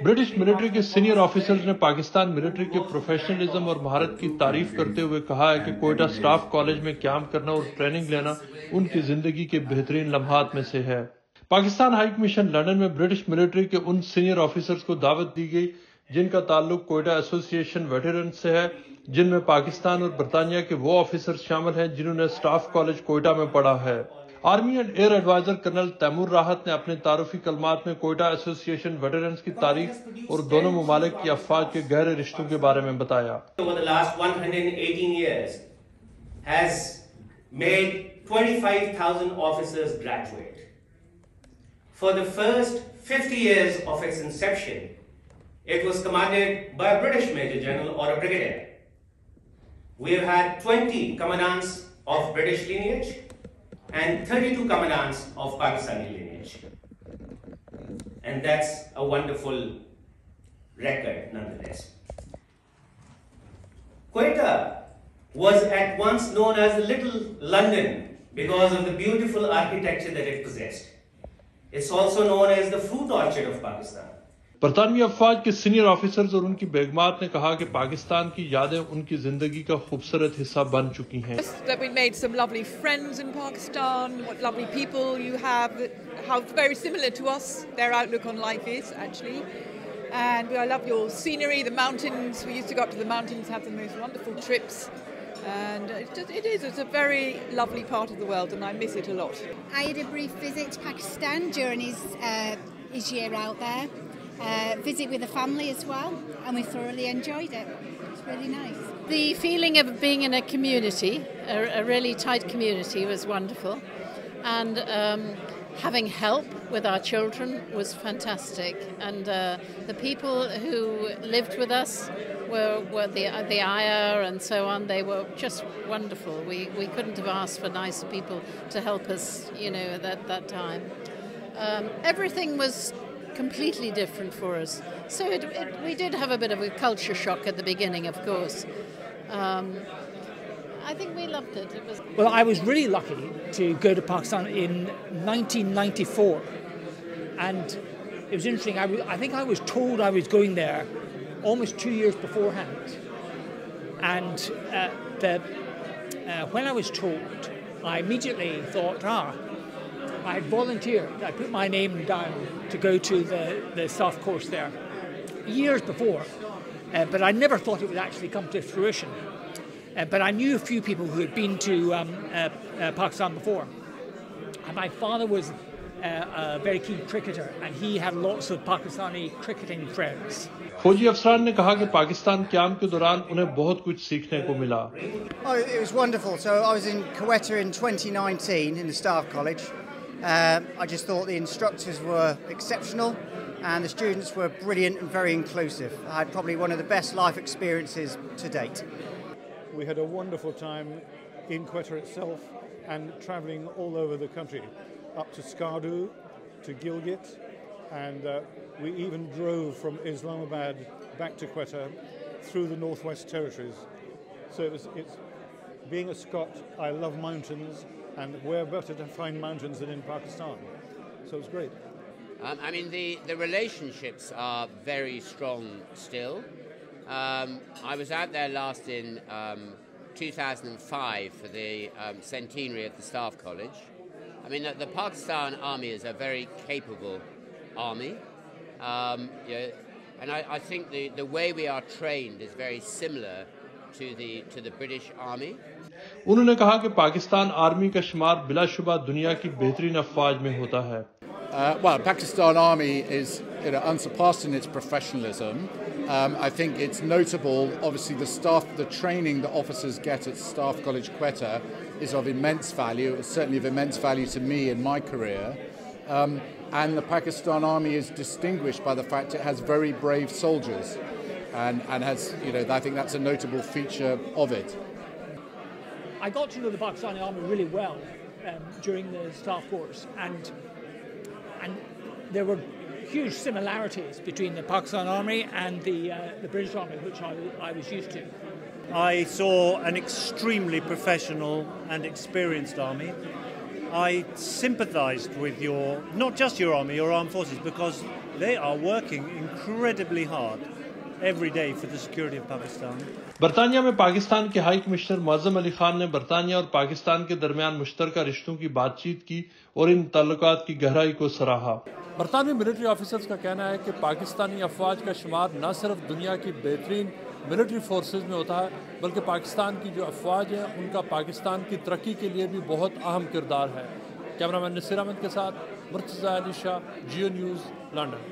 British military के senior officers ने Pakistan military के प्रोफेशनलिज्म और महारत की तारीफ करते हुए कहा है कि क्वेटा स्टाफ कॉलेज में काम करना और ट्रेनिंग लेना उनकी जिंदगी के बेहतरीन लम्हात में से है। पाकिस्तान हाई कमीशन लंदन में ब्रिटिश मिलिट्री के उन सीनियर ऑफिसर्स को दावत दी गई जिनका ताल्लुक क्वेटा एसोसिएशन वेटरन्स से है, जिनमें पाकिस्तान और बरतानिया के वो ऑफिसर्स शामिल हैं जिन्होंने स्टाफ कॉलेज क्वेटा में पढ़ा है। Army and air adviser colonel Taimur Rahat ने अपने तारुफी कलमात में क्वेटा एसोसिएशन वेटरन्स की तारीफ और दोनों ममालिक की अफवाज के गहरे रिश्तों के बारे में बताया। Over the last 118 years has made 25,000 officers graduate. For the first 50 years of its inception, it was commanded by a British Major General or a Brigadier. We have had 20 commandants of British lineage and 32 commandants of Pakistani lineage. And that's a wonderful record nonetheless. Quetta was at once known as the Little London because of the beautiful architecture that it possessed. It's also known as the fruit orchard of Pakistan. बरतानवी अफवाज के senior officers और उनकी बेगमात ने कहा कि पाकिस्तान की यादें उनकी जिंदगी का खूबसूरत हिस्सा बन चुकी हैं। That we made some lovely friends in Pakistan. What lovely people you have. How very similar to us their outlook on life is actually. And I love your scenery, the mountains. We used to go up to the mountains, have the most wonderful trips. And it's a very lovely part of the world, and I miss it a lot. I had a brief visit to Pakistan during his year out there. Visit with the family as well, and we thoroughly enjoyed it. It's really nice. The feeling of being in a community, a really tight community, was wonderful, and having help with our children was fantastic. And the people who lived with us were the ayah and so on. They were just wonderful. We couldn't have asked for nicer people to help us, at that time. Everything was completely different for us. So we did have a bit of a culture shock at the beginning, of course. I think we loved it. Well, I was really lucky to go to Pakistan in 1994. And it was interesting. I think I was told I was going there almost 2 years beforehand. And when I was told, I immediately thought, I had volunteered. I put my name down to go to the staff course there years before, but I never thought it would actually come to fruition. But I knew a few people who had been to Pakistan before. And my father was a very keen cricketer, and he had lots of Pakistani cricketing friends. फौजी अफसरान ने कहा कि पाकिस्तान क़याम के दौरान उन्हें बहुत कुछ सीखने को मिला। Oh, it was wonderful. So I was in Quetta in 2019 in the Staff College. I just thought the instructors were exceptional and the students were brilliant and very inclusive. I had probably one of the best life experiences to date. We had a wonderful time in Quetta itself and travelling all over the country, up to Skardu, to Gilgit, and we even drove from Islamabad back to Quetta through the Northwest Territories. So it's being a Scot, I love mountains, and where better to find mountains than in Pakistan. So it's great. The relationships are very strong still. I was out there last in 2005 for the centenary of the Staff College. The Pakistan Army is a very capable army. And I think the way we are trained is very similar to the British Army. उन्होंने कहा कि Pakistan army का शुमार बिलाशुबा दुनिया की बेहतरीन अफवाज में होता है। Well, Pakistan Army is unsurpassed in its professionalism. I think it's notable, obviously, the training that officers get at Staff College Quetta is of immense value. It's certainly of immense value to me in my career. And the Pakistan Army is distinguished by the fact it has very brave soldiers. And has, I think that's a notable feature of it. I got to know the Pakistani Army really well during the staff course, and there were huge similarities between the Pakistan Army and the British Army, which I was used to. I saw an extremely professional and experienced army. I sympathised with not just your army, your armed forces, because they are working incredibly hard every day for the security of Pakistan. बरतानिया में पाकिस्तान के high commissioner Muazzam Ali Khan ने बरतानिया और पाकिस्तान के दरमियान मुश्तरका रिश्तों की बातचीत की और इन ताल्लुकात की गहराई को सराहा। बरतानवी मिलिट्री ऑफिसर्स का कहना है कि पाकिस्तानी अफवाज का शुमार न सिर्फ दुनिया की बेहतरीन मिलिट्री फोर्सेस में होता है, बल्कि पाकिस्तान की जो अफवाज है उनका पाकिस्तान की तरक्की के लिए भी बहुत अहम किरदार है। कैमरामैन नसीर अहमद के साथ मुर्तज़ा अली शाह, जियो न्यूज़, लंदन।